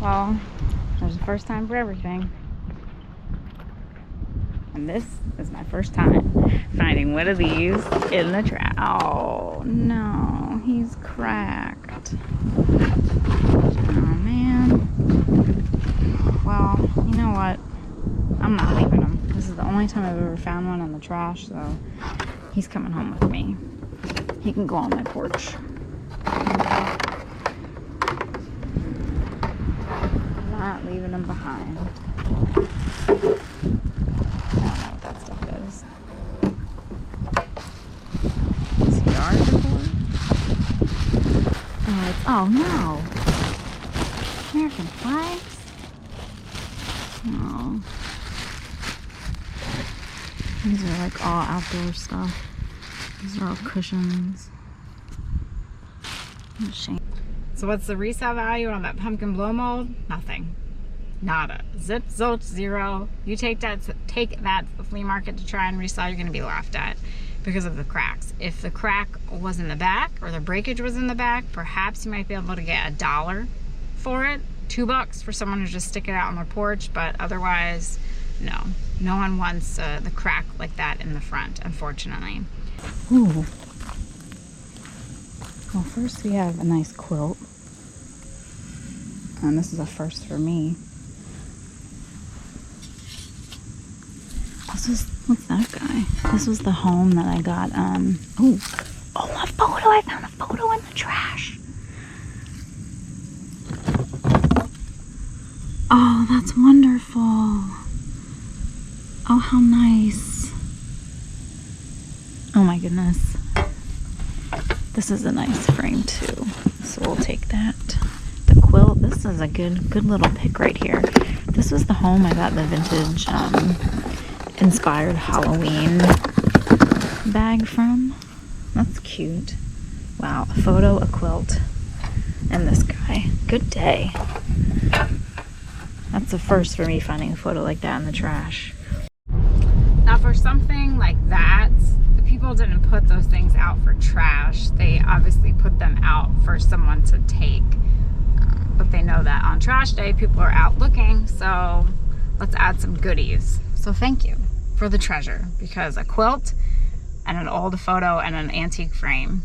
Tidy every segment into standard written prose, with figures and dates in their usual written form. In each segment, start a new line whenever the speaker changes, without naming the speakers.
Well, there's a first time for everything. And this is my first time finding one of these in the trash. Oh, no. He's cracked. Oh, man. Well, you know what? I'm not leaving him. This is the only time I've ever found one in the trash, so he's coming home with me. He can go on my porch. I'm not leaving him behind. I don't know what that stuff is. Is he yard report? Oh no! American flags? Oh. These are like all outdoor stuff. These are all cushions. What a shame. So what's the resale value on that pumpkin blow mold? Nothing. Nada. Zip, zilch, zero. You take that to the flea market to try and resell, you're going to be laughed at because of the cracks. If the crack was in the back or the breakage was in the back, perhaps you might be able to get $1 for it. $2 for someone who just stick it out on their porch, but otherwise, no. No one wants the crack like that in the front, unfortunately. Ooh. Well, first we have a nice quilt. And this is a first for me. What's that guy? This was the home that I got, a photo! I found a photo in the trash. Oh, that's wonderful. Oh, how nice. Oh my goodness. This is a nice frame too. So we'll take that. The quilt, this is a good little pick right here. This was the home I got the vintage inspired Halloween bag from. That's cute. Wow, a photo, a quilt, and this guy. Good day. That's the first for me, finding a photo like that in the trash. Now for something like that, the people didn't put those things out for trash. They obviously put them out for someone to take. But they know that on trash day, people are out looking, so let's add some goodies. So thank you for the treasure, because a quilt and an old photo and an antique frame,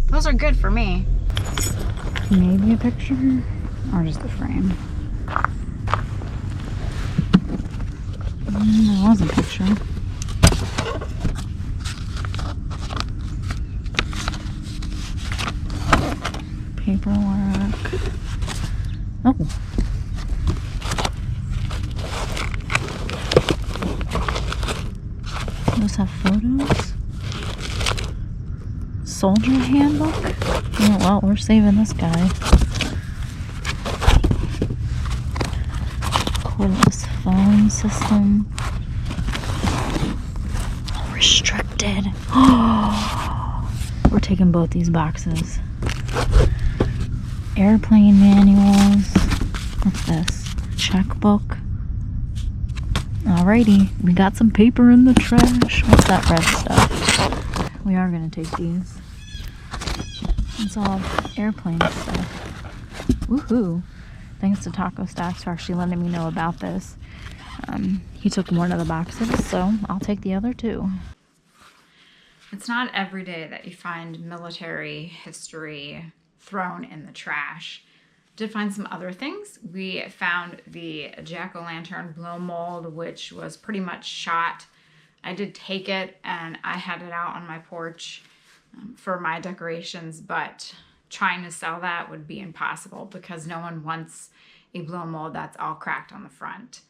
those are good for me. Maybe a picture or just a frame. There was a picture. Paperwork. Oh. Those have photos. Soldier handbook. Oh, well, we're saving this guy. Cordless phone system. Restricted. Oh, we're taking both these boxes. Airplane manuals. What's this? Checkbook. Alrighty, we got some paper in the trash. What's that red stuff? We are gonna take these. It's all airplane stuff. Woohoo! Thanks to Taco Stacks for actually letting me know about this. He took one of the boxes, so I'll take the other two. It's not every day that you find military history thrown in the trash. Did find some other things. We found the jack-o'-lantern blow mold, which was pretty much shot. I did take it and I had it out on my porch for my decorations, but trying to sell that would be impossible because no one wants a blow mold that's all cracked on the front.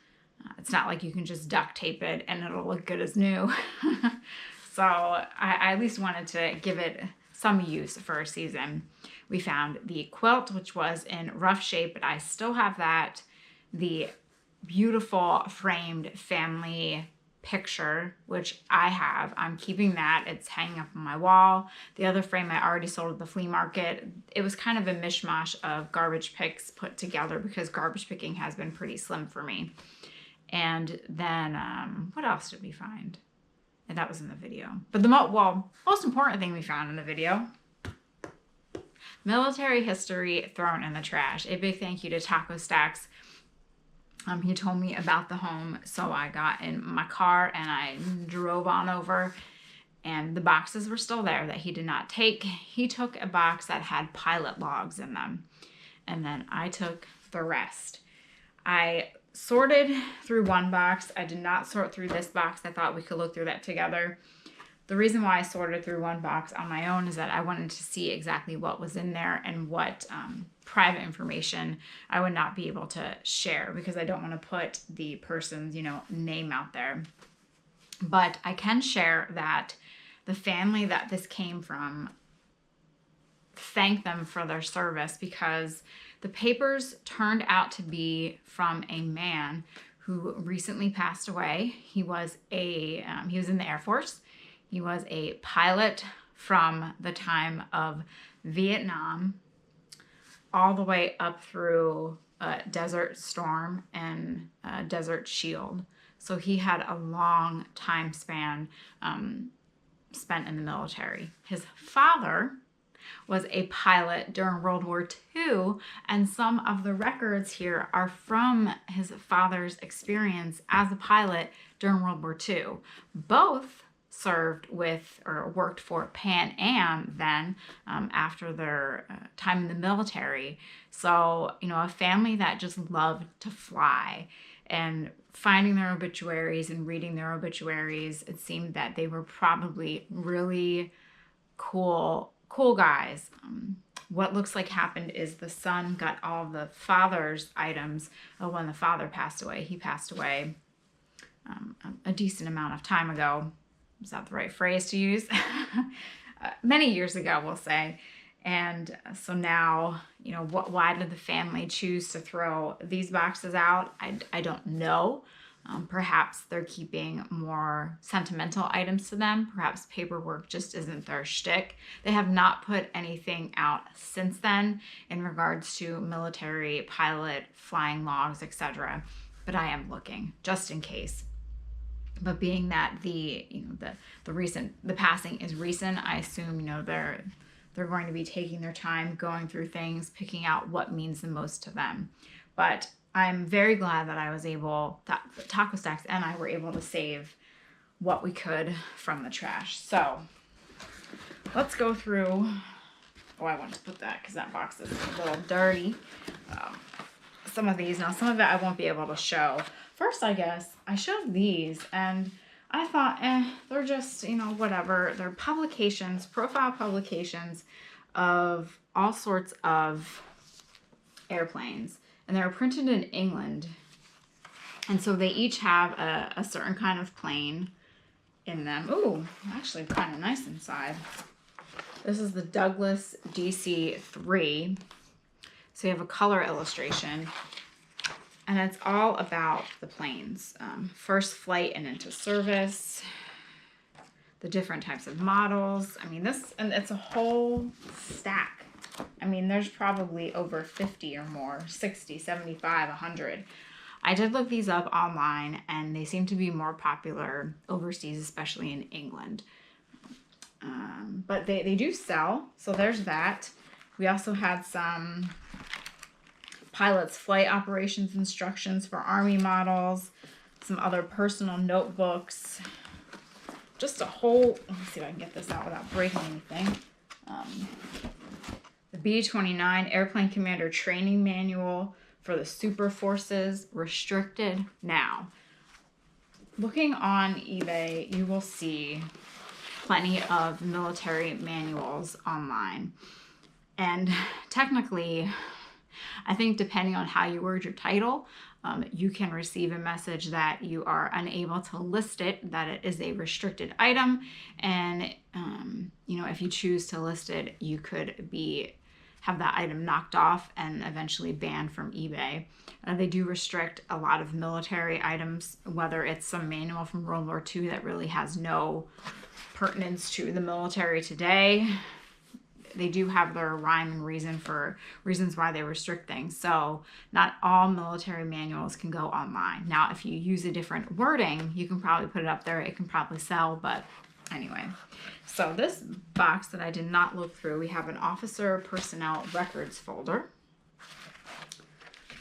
It's not like you can just duct tape it and it'll look good as new. So I at least wanted to give it some use for a season. We found the quilt, which was in rough shape, but I still have that. The beautiful framed family picture, which I have. I'm keeping that. It's hanging up on my wall. The other frame I already sold at the flea market. It was kind of a mishmash of garbage picks put together because garbage picking has been pretty slim for me. And then, what else did we find? And that was in the video. But the most important thing we found in the video,
military history thrown in the trash. A big thank you to Taco Stacks. He told me about the home, so I got in my car and I drove on over, and the boxes were still there that he did not take. He took a box that had pilot logs in them, and then I took the rest. I sorted through one box. I did not sort through this box. I thought we could look through that together. The reason why I sorted through one box on my own is that I wanted to see exactly what was in there and what private information I would not be able to share, because I don't want to put the person's, name out there. But I can share that the family that this came from, thank them for their service, because the papers turned out to be from a man who recently passed away. He was he was in the Air Force. He was a pilot from the time of Vietnam all the way up through Desert Storm and Desert Shield. So he had a long time span spent in the military. His father was a pilot during World War II, and some of the records here are from his father's experience as a pilot during World War II. Both served with or worked for Pan Am then after their time in the military. So, a family that just loved to fly. And finding their obituaries and reading their obituaries, it seemed that they were probably really cool guys. What looks like happened is the son got all the father's items when the father passed away. He passed away a decent amount of time ago. Is that the right phrase to use? Many years ago, we'll say. And so now, why did the family choose to throw these boxes out? I don't know. Perhaps they're keeping more sentimental items to them. Perhaps paperwork just isn't their shtick. They have not put anything out since then in regards to military, pilot, flying logs, etc. But I am looking just in case. But being that the passing is recent, I assume they're going to be taking their time going through things, picking out what means the most to them. But I'm very glad that I was able, that Taco Stacks and I were able to save what we could from the trash. So let's go through. Oh, I want to put that because that box is a little dirty. Some of these, now some of it I won't be able to show. First, I guess, I showed these, and I thought, they're just, whatever. They're publications, profile publications of all sorts of airplanes. And they're printed in England. And so they each have a certain kind of plane in them. Ooh, actually kind of nice inside. This is the Douglas DC-3. So you have a color illustration. And it's all about the planes. First flight and into service. The different types of models. And it's a whole stack. There's probably over 50 or more, 60, 75, 100. I did look these up online, and they seem to be more popular overseas, especially in England. But they do sell, so there's that. We also had some pilots' flight operations instructions for Army models, some other personal notebooks, just a whole, let me see if I can get this out without breaking anything. The B-29 Airplane Commander Training Manual for the Super Forces, restricted now. Looking on eBay, you will see plenty of military manuals online. And technically, I think depending on how you word your title, you can receive a message that you are unable to list it, that it is a restricted item. And, if you choose to list it, you could have that item knocked off and eventually banned from eBay. They do restrict a lot of military items, whether it's some manual from World War II that really has no pertinence to the military today. They do have their rhyme and reason for reasons why they restrict things. So not all military manuals can go online. Now, if you use a different wording, you can probably put it up there. It can probably sell, but Anyway, so this box that I did not look through, we have an officer personnel records folder.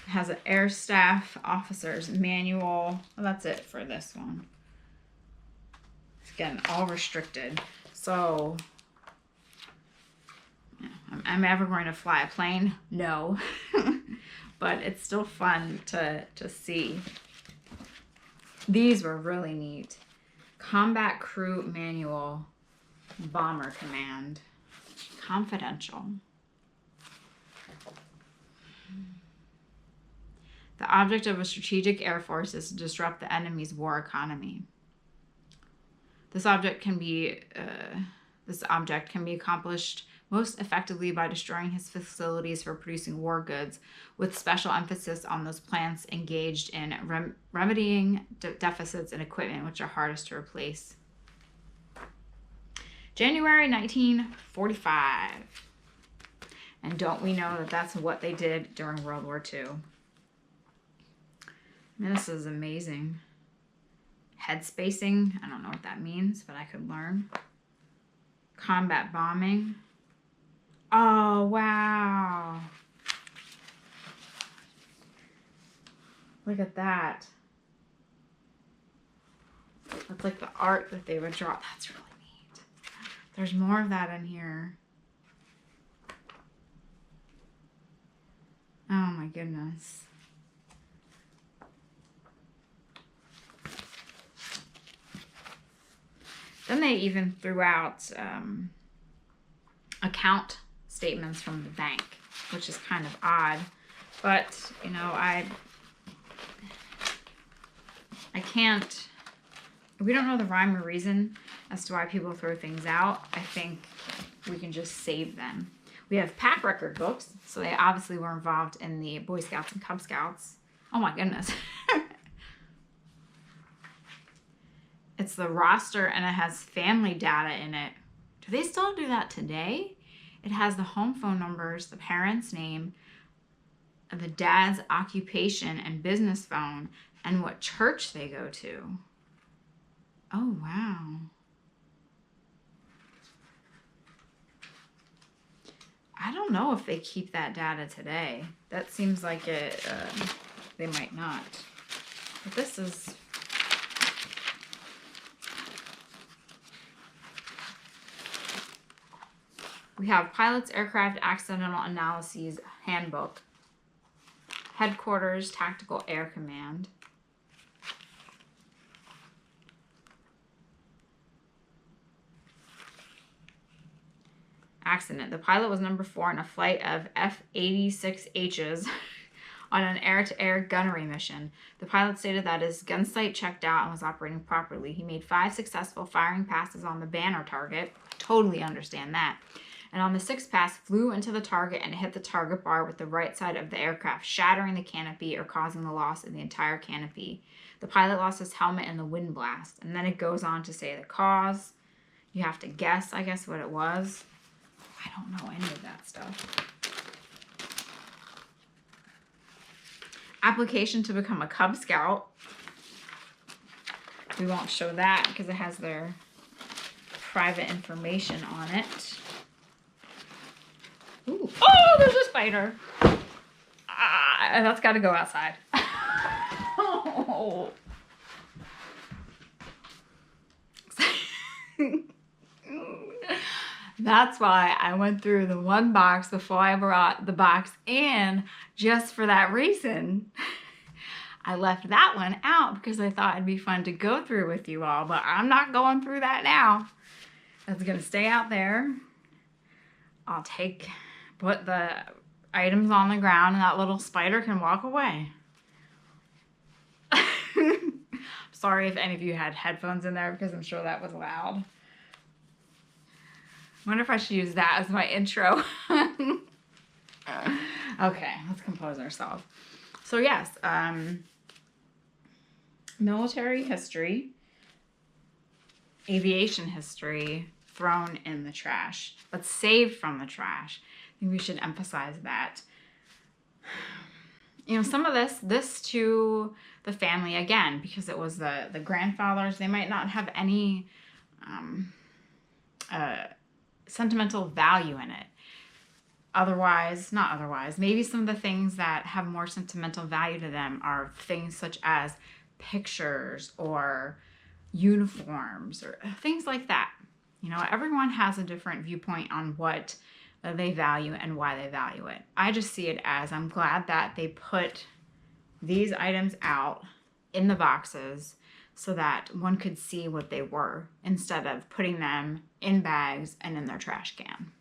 It has an air staff officer's manual. Well, that's it for this one. Again, all restricted. So, am I ever going to fly a plane? No. But it's still fun to see. These were really neat. Combat Crew Manual, Bomber Command, confidential. The object of a strategic air force is to disrupt the enemy's war economy. This object can be accomplished most effectively by destroying his facilities for producing war goods, with special emphasis on those plants engaged in remedying deficits in equipment which are hardest to replace. January 1945. And don't we know that that's what they did during World War II? This is amazing. Head spacing, I don't know what that means, but I could learn. Combat bombing. Oh, wow. Look at that. That's like the art that they would draw. That's really neat. There's more of that in here. Oh my goodness. Then they even threw out account statements from the bank, which is kind of odd. But, you know, I can't, we don't know the rhyme or reason as to why people throw things out. I think we can just save them. We have pack record books, so they obviously were involved in the Boy Scouts and Cub Scouts. Oh my goodness. It's the roster and it has family data in it. Do they still do that today? It has the home phone numbers, the parent's name, the dad's occupation and business phone, and what church they go to. Oh, wow. I don't know if they keep that data today. That seems like it, they might not. But this is... We have Pilot's Aircraft Accidental Analyses Handbook. Headquarters Tactical Air Command. Accident. The pilot was number 4 in a flight of F-86Hs on an air-to-air gunnery mission. The pilot stated that his gun sight checked out and was operating properly. He made 5 successful firing passes on the banner target. Totally understand that. And on the 6th pass, flew into the target and hit the target bar with the right side of the aircraft, shattering the canopy or causing the loss of the entire canopy. The pilot lost his helmet in the wind blast. And then it goes on to say the cause. You have to guess, I guess, what it was. I don't know any of that stuff. Application to become a Cub Scout. We won't show that because it has their private information on it. Ooh. Oh, there's a spider. That's got to go outside. Oh. That's why I went through the one box before I brought the box in, just for that reason. I left that one out because I thought it'd be fun to go through with you all, but I'm not going through that now. That's going to stay out there. I'll put the items on the ground and that little spider can walk away. Sorry if any of you had headphones in there because I'm sure that was loud. I wonder if I should use that as my intro. Okay, let's compose ourselves. So yes, military history, aviation history, thrown in the trash, but saved from the trash. I think we should emphasize that. You know, some of this to the family, again, because it was the grandfathers, they might not have any sentimental value in it. Not otherwise, maybe some of the things that have more sentimental value to them are things such as pictures or uniforms or things like that. You know, everyone has a different viewpoint on what they value and why they value it. I just see it as I'm glad that they put these items out in the boxes so that one could see what they were instead of putting them in bags and in their trash can.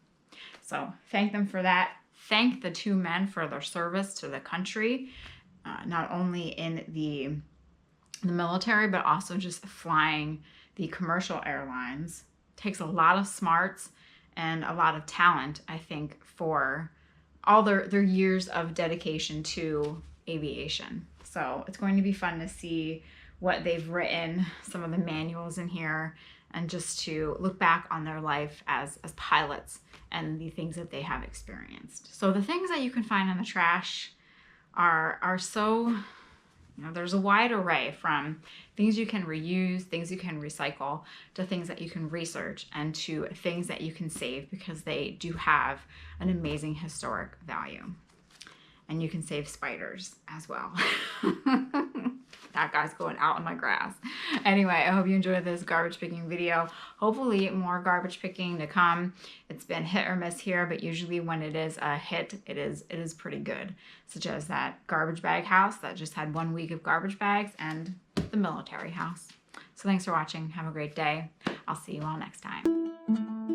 So thank them for that. Thank the two men for their service to the country, not only in the military, but also just flying the commercial airlines. Takes a lot of smarts and a lot of talent, I think, for all their years of dedication to aviation. So it's going to be fun to see what they've written, some of the manuals in here, and just to look back on their life as pilots and the things that they have experienced. So the things that you can find in the trash are so, you know, there's a wide array from things you can reuse, things you can recycle, to things that you can research, and to things that you can save because they do have an amazing historic value. And you can save spiders as well. That guy's going out in my grass. Anyway, I hope you enjoyed this garbage picking video. Hopefully more garbage picking to come. It's been hit or miss here, but usually when it is a hit, it is pretty good. Such as that garbage bag house that just had 1 week of garbage bags, and the military house. So thanks for watching. Have a great day. I'll see you all next time.